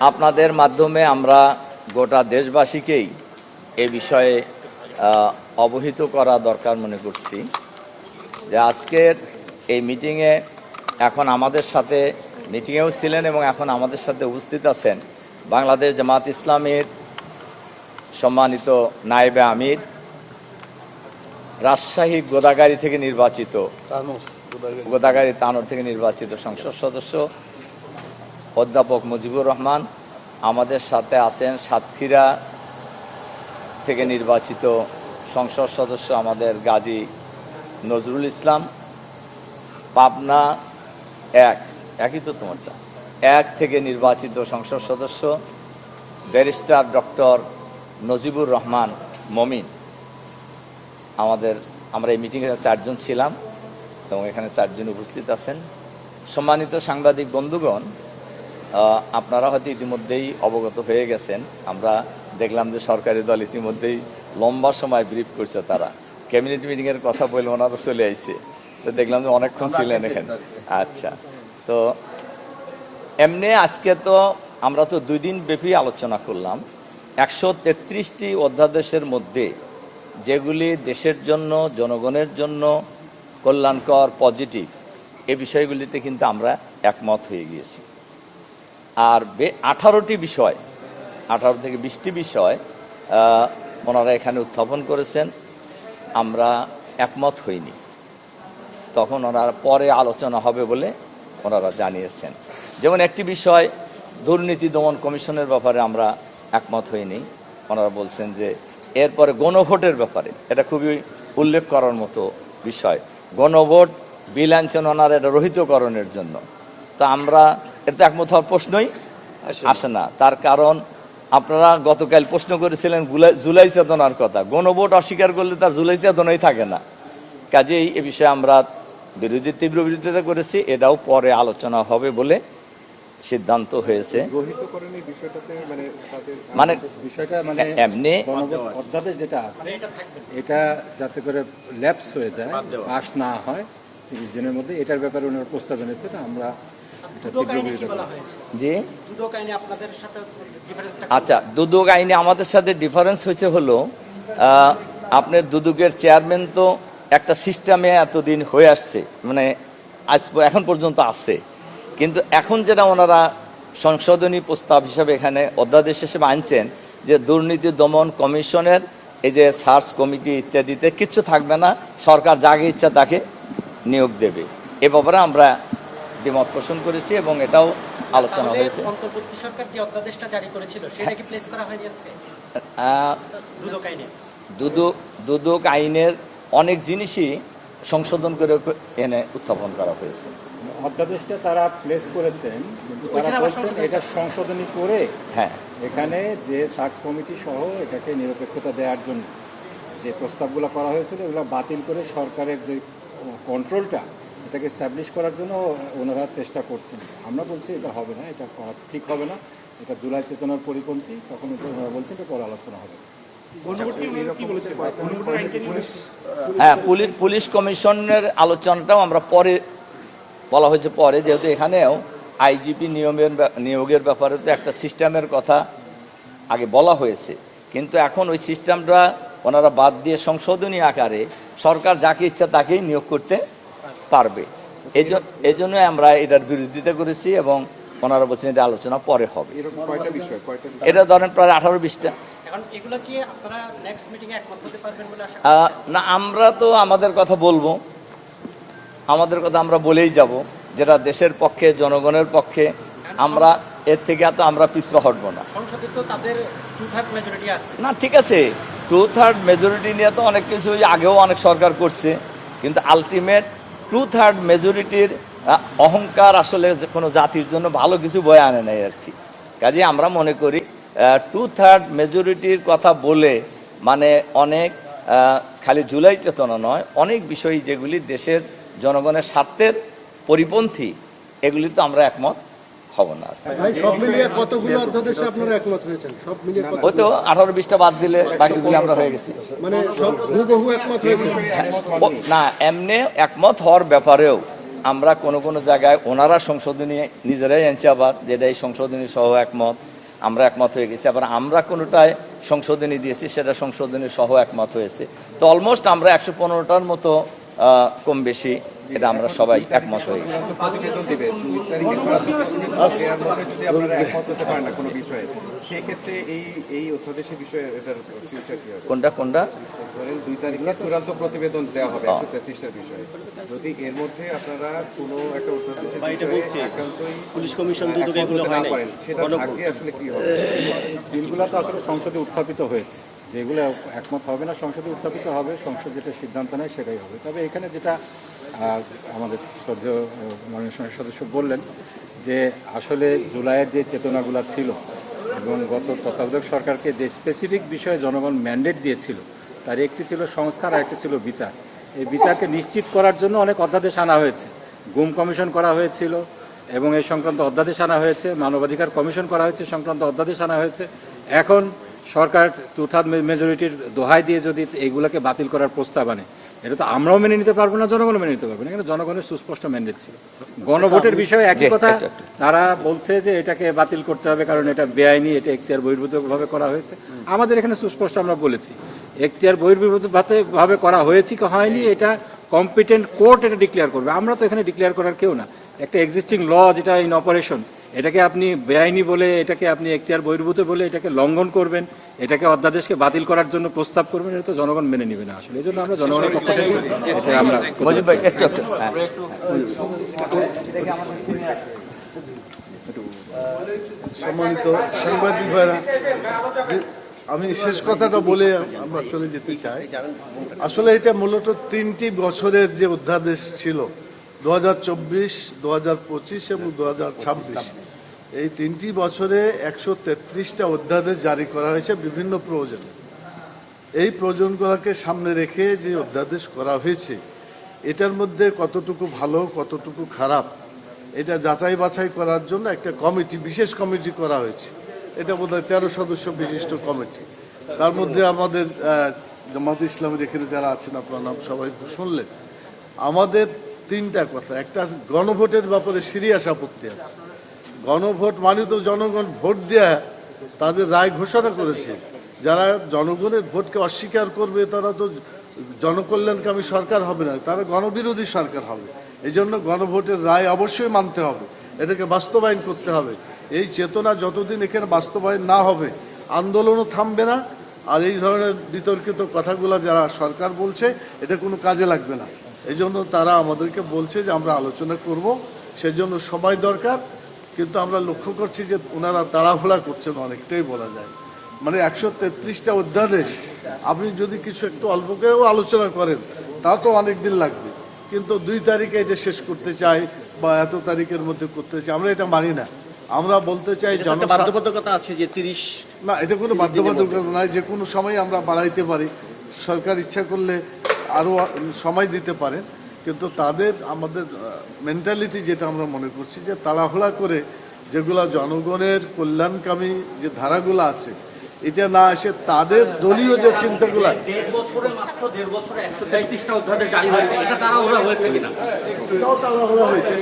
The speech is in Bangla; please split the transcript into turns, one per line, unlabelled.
আপনাদের মাধ্যমে আমরা গোটা দেশবাসীকেই এ বিষয়ে অবহিত করা দরকার মনে করছি যে আজকের এই মিটিংয়ে এখন আমাদের সাথে মিটিংয়েও ছিলেন এবং এখন আমাদের সাথে উপস্থিত আছেন বাংলাদেশ জামাত ইসলামীর সম্মানিত নায়েবে আমির, রাজশাহী গোদাগাড়ী থেকে নির্বাচিত গোদাগাড়ী তানোর থেকে নির্বাচিত সংসদ সদস্য অধ্যাপক মুজিবুর রহমান, আমাদের সাথে আছেন সাতক্ষীরা থেকে নির্বাচিত সংসদ সদস্য আমাদের গাজী নজরুল ইসলাম, পাবনা একই তো তোমার এক থেকে নির্বাচিত সংসদ সদস্য ব্যারিস্টার ডক্টর নজিবুর রহমান মমিন। আমরা এই মিটিংয়ে 4 জন ছিলাম এবং এখানে 4 জন উপস্থিত আছেন। সম্মানিত সাংবাদিক বন্ধুগণ, আপনারা হয়তো ইতিমধ্যেই অবগত হয়ে গেছেন, আমরা দেখলাম যে সরকারি দল ইতিমধ্যেই লম্বা সময় ব্রিফ করছে, তারা ক্যাবিনেট মিটিংয়ের কথা বললে ওনারা চলে আইছে, তো দেখলাম যে অনেকক্ষণ ছিলেন এখানে। আচ্ছা, তো এমনি আজকে তো আমরা তো 2 দিন ব্যাপী আলোচনা করলাম। 133টি অধ্যাদেশের মধ্যে যেগুলি দেশের জন্য, জনগণের জন্য কল্যাণকর, পজিটিভ, এই বিষয়গুলিতে কিন্তু আমরা একমত হয়ে গিয়েছি। আর 18টি বিষয়, 18 থেকে 20টি বিষয় ওনারা এখানে উত্থাপন করেছেন, আমরা একমত হইনি। তখন ওনারা পরে আলোচনা হবে বলে ওনারা জানিয়েছেন। যেমন একটি বিষয়, দুর্নীতি দমন কমিশনের ব্যাপারে আমরা একমত হইনি। ওনারা বলছেন যে এরপরে গণভোটের ব্যাপারে, এটা খুবই উল্লেখ করার মতো বিষয়, গণভোট বিল আনছেন ওনারা এটা রহিতকরণের জন্য। তা আমরা এটা একমত হওয়ার প্রশ্নই আসে না। তার কারণ আপনারা গতকাল প্রশ্ন করেছিলেন জুলাই চেতনার কথা, গণভোট অস্বীকার করলে তার জুলাই চেতনাই থাকে না। কাজেই এ বিষয়ে আমরা তীব্র বিরোধিতা করেছি, এটাও পরে আলোচনা হবে বলে সিদ্ধান্ত হয়েছে। মানে বিষয়টা মানে এমনি
অধ্যাদেশ যেটা আছে এটা যাতে করে ল্যাপস হয়ে যায়, পাস না হয় 30 দিনের মধ্যে, এটার ব্যাপারে ওনারা প্রস্তাব এনেছে। আমরা
আচ্ছা, দুদক আইনে আমাদের সাথে ডিফারেন্স হয়েছে হলো, আপনার দুদকের চেয়ারম্যান তো একটা সিস্টেমে এতদিন হয়ে আসছে, মানে এখন পর্যন্ত আছে, কিন্তু এখন যেটা ওনারা সংশোধনী প্রস্তাব হিসাবে এখানে অধ্যাদেশ হিসেবে আনছেন যে দুর্নীতি দমন কমিশনের এই যে সার্চ কমিটি ইত্যাদিতে কিচ্ছু থাকবে না, সরকার যাকে ইচ্ছা তাকে নিয়োগ দেবে। এ ব্যাপারে আমরা দ্বিমত পোষণ করেছি এবং এটাও আলোচনা হয়েছে।
অন্তর্বর্তী সরকার যে অধ্যাদেশটা জারি করেছিল সেটা কি প্লেস করা হয়নি আজকে?
দুদক আইনের অনেক জিনিসই সংশোধন করে এনে উত্থাপন করা হয়েছে।
অধ্যাদেশটা তারা প্লেস করেছেন, কিন্তু তারা বলছেন এটা সংশোধনী করে এখানে যে সার্চ কমিটি সহ এটাকে নিরপেক্ষতা দেওয়ার জন্য যে প্রস্তাবগুলো করা হয়েছিল এগুলো বাতিল করে সরকারের যে কন্ট্রোলটা এটাকে এস্টাবলিশ করার জন্য ওনারা চেষ্টা করছেন। আমরা বলছি এটা হবে না, এটা করা ঠিক হবে না, এটা জুলাই চেতনার পরিপন্থী। তখন ওনারা বলছেন এটা পরে আলোচনা হবে।
হ্যাঁ, পুলিশ কমিশনের আলোচনাটাও আমরা পরে বলা হয়েছে, পরে, যেহেতু এখানেও আইজিপি নিয়োগের ব্যাপারে তো একটা সিস্টেমের কথা আগে বলা হয়েছে, কিন্তু এখন ওই সিস্টেমটা ওনারা বাদ দিয়ে সংশোধনী আকারে সরকার যাকে ইচ্ছা তাকেই নিয়োগ করতে পারবে। এই জন্য আমরা এটার বিরোধিতা করেছি এবং ওনারা বলছেন এটা আলোচনা পরে হবে। এটা ধরেন প্রায় 18-20টা। না, আমরা তো আমাদের কথা বলবো, আমাদের কথা আমরা বলেই যাব, যেটা দেশের পক্ষে, জনগণের পক্ষে। আমরা এর থেকে তো আমরা পিছপা হটবো না। না, ঠিক আছে, 2/3 মেজরিটি নিয়ে তো অনেক কিছু আগেও অনেক সরকার করছে, কিন্তু আলটিমেট 2/3 মেজরিটির অহংকার আসলে কোনো জাতির জন্য ভালো কিছু বয়ে আনে নাই আর কি। কাজে আমরা মনে করি 2/3 মেজরিটির কথা বলে মানে অনেক, খালি জুলাই চেতনা নয়, অনেক বিষয় যেগুলি দেশের জনগণের স্বার্থের পরিপন্থী, এগুলি তো আমরা একমত হব না। ওই তো 18-20টা বাদ দিলে বাকিগুলি আমরা হয়ে গেছি। না, এমনি একমত হওয়ার ব্যাপারেও আমরা কোনো কোনো জায়গায় ওনারা সংশোধনী নিজেরাই আনছে, আবার যেটা এই সংশোধনী সহ একমত, আমরা একমত হয়ে গেছি। আবার আমরা কোনোটায় সংশোধনী দিয়েছি, সেটা সংশোধনী সহ একমত হয়েছে। তো অলমোস্ট আমরা 115টার মতো কম বেশি এটা আমরা সবাই একমত হয়ে গেছি।
প্রতিবেদন দিবে 2 তারিখে চূড়ান্ত প্রতিবেদন, এর মধ্যে যদি আপনারা একমত হতে পারেন না কোনো বিষয়ে, সেক্ষেত্রে এই অধ্যাদেশের বিষয়ে এটার ফিউচার কি হবে?
কোনটা
ধরেন 2 তারিখে চূড়ান্ত প্রতিবেদন দেওয়া হবে 133টার বিষয়ে। যদি এর মধ্যে আপনারা কোনো একটা অধ্যাদেশের বিষয়ে একান্তই
পুলিশ কমিশন দুদকে এগুলো হয় না,
সেটা ভাগ্যে আসলে কি হবে?
বিলগুলো তো আসলে সংসদে উত্থাপিত হয়েছে, যেগুলো একমত হবে না সংসদে উত্থাপিত হবে, সংসদ যেটা সিদ্ধান্ত নেয় সেটাই হবে। তবে এখানে যেটা আমাদের শ্রদ্ধেয় মাননীয় সংসদ সদস্য বললেন যে আসলে জুলাইয়ের যে চেতনাগুলো ছিল এবং গত তত্ত্বাবধায়ক সরকারকে যে স্পেসিফিক বিষয়ে জনগণ ম্যান্ডেট দিয়েছিল, তার একটি ছিল সংস্কার আর একটি ছিল বিচার। এই বিচারকে নিশ্চিত করার জন্য অনেক অধ্যাদেশ আনা হয়েছে, গুম কমিশন করা হয়েছিল এবং এই সংক্রান্ত অধ্যাদেশ আনা হয়েছে, মানবাধিকার কমিশন করা হয়েছে, সংক্রান্ত অধ্যাদেশ আনা হয়েছে। এখন সরকার 2/3 মেজরিটির দোহাই দিয়ে যদি এইগুলোকে বাতিল করার প্রস্তাব আনে, এটা তো আমরাও মেনে নিতে পারবো না, জনগণও মেনে নিতে পারবে না। এখানে জনগণের সুস্পষ্ট ম্যান্ডেট ছিল। গণভোটের বিষয়ে একই কথা, তারা বলছে যে এটাকে বাতিল করতে হবে কারণ এটা বেআইনি, এটা এখতিয়ার বহির্ভূতভাবে করা হয়েছে। আমাদের এখানে সুস্পষ্ট আমরা বলেছি এখতিয়ার বহির্ভূতভাবে করা হয়েছে কি হয়নি এটা কম্পিটেন্ট কোর্ট এটা ডিক্লেয়ার করবে, আমরা তো এখানে ডিক্লেয়ার করার কেউ না। একটা এক্সিস্টিং ল যেটা ইন অপারেশন, এটাকে আপনি বেআইনি বলে, এটাকে আপনি এখতিয়ার বহির্ভূত বলে এটাকে লঙ্ঘন করবেন, এটাকে অধ্যাদেশকে বাতিল করার জন্য প্রস্তাব করবেন, এটা তো জনগণ মেনে নেবে না। আসলে এই জন্য আমরা জনগণের পক্ষ থেকে এটা আমরা
মজিদ ভাই একটু
সম্মানিত সাংবাদিক ভাইরা, আমি শেষ কথাটা বলে আমরা চলে যেতে চাই। আসলে এটা মূলত 3টি বছরের যে অধ্যাদেশ ছিল, 2024, 2025 এবং 2026, এই 3টি বছরে 133টা অধ্যাদেশ জারি করা হয়েছে বিভিন্ন প্রয়োজনে। এই প্রয়োজনগুলোকে সামনে রেখে যে অধ্যাদেশ করা হয়েছে, এটার মধ্যে কতটুকু ভালো কতটুকু খারাপ এটা যাচাই বাছাই করার জন্য একটা কমিটি, বিশেষ কমিটি করা হয়েছে। এটা বোধহয় 13 সদস্য বিশিষ্ট কমিটি। তার মধ্যে আমাদের জামাত ইসলামের এখানে যারা আছেন, আপনার নাম সবাই তো শুনলেন। আমাদের 3টা কথা, একটা গণভোটের ব্যাপারে সিরিয়াস আপত্তি আছে। গণভোট মানে তো জনগণ ভোট দেয়া তাদের রায় ঘোষণা করেছে। যারা জনগণের ভোটকে অস্বীকার করবে তারা তো জনকল্যাণকামী সরকার হবে না, তারা গণবিরোধী সরকার হবে। এই জন্য গণভোটের রায় অবশ্যই মানতে হবে, এটাকে বাস্তবায়ন করতে হবে। এই চেতনা যতদিন এখানে বাস্তবায়ন না হবে, আন্দোলনও থামবে না। আর এই ধরনের বিতর্কিত কথাগুলো যারা সরকার বলছে, এটা কোনো কাজে লাগবে না। এই জন্য তারা আমাদেরকে বলছে যে আমরা আলোচনা করব, সেজন্য সময় দরকার। কিন্তু আমরা লক্ষ্য করছি যে ওনারা তাড়াহুড়া করছেন অনেকটাই বলা যায়। মানে 133টা অধ্যাদেশ আপনি যদি কিছু একটু অল্প করেও আলোচনা করেন, তা তো অনেক দিন লাগবে। কিন্তু 2 তারিখে এটা শেষ করতে চাই বা এত তারিখের মধ্যে করতে চাই, আমরা এটা মানি না। আমরা বলতে চাই
বাধ্যবাধকতা আছে যে 30
না, এটা কোনো বাধ্যবাধকতা নয়, যে কোনো সময় আমরা বাড়াইতে পারি। সরকার ইচ্ছা করলে আরও সময় দিতে পারে। কিন্তু আমাদের মেন্টালিটি যেটা আমরা মনে করছি যে তাড়াহুড়া করে যেগুলা জনগণের কল্যাণকামী যে ধারাগুলো আছে, এটা না এসে তাদের দলীয় যে চিন্তাগুলা।
মাত্র 1.5 বছরে 133টা অধ্যাদেশ জারি হয়েছে, এটা তাড়াহুড়া হয়েছে কিনা?
তাড়াহুড়া হয়েছে।